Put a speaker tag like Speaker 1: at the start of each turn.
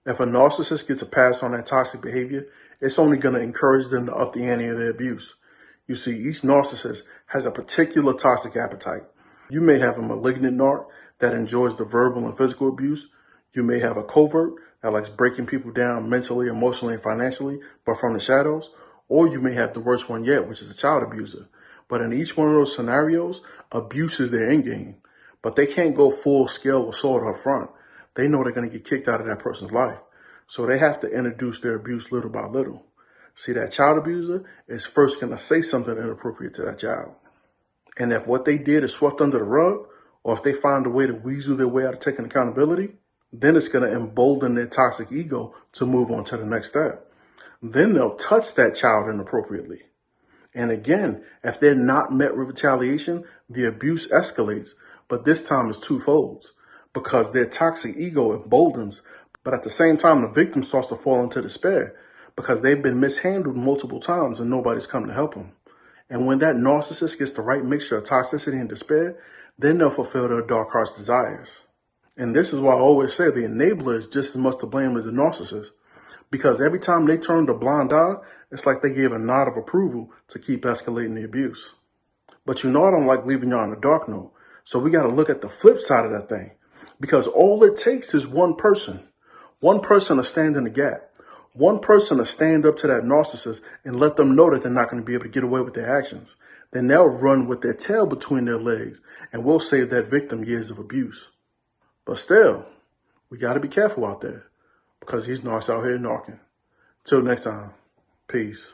Speaker 1: If a narcissist gets a pass on that toxic behavior, it's only going to encourage them to up the ante of their abuse. You see, each narcissist has a particular toxic appetite. You may have a malignant narc that enjoys the verbal and physical abuse. You may have a covert that likes breaking people down mentally, emotionally, and financially, but from the shadows. Or you may have the worst one yet, which is a child abuser. But in each one of those scenarios, abuse is their end game. But they can't go full scale assault up front. They know they're going to get kicked out of that person's life. So they have to introduce their abuse little by little. See, that child abuser is first going to say something inappropriate to that child. And if what they did is swept under the rug, or if they find a way to weasel their way out of taking accountability, then it's going to embolden their toxic ego to move on to the next step. Then they'll touch that child inappropriately. And again, if they're not met with retaliation, the abuse escalates, but this time it's twofold because their toxic ego emboldens, but at the same time, the victim starts to fall into despair because they've been mishandled multiple times and nobody's come to help them. And when that narcissist gets the right mixture of toxicity and despair, then they'll fulfill their dark heart's desires. And this is why I always say the enabler is just as much to blame as the narcissist. Because every time they turn a blind eye, it's like they gave a nod of approval to keep escalating the abuse. But I don't like leaving y'all on a dark note. So we got to look at the flip side of that thing. Because all it takes is one person to stand in the gap. One person to stand up to that narcissist and let them know that they're not going to be able to get away with their actions. Then they'll run with their tail between their legs and we'll save that victim years of abuse. But still, we got to be careful out there because these narcs out here narking. Till next time, peace.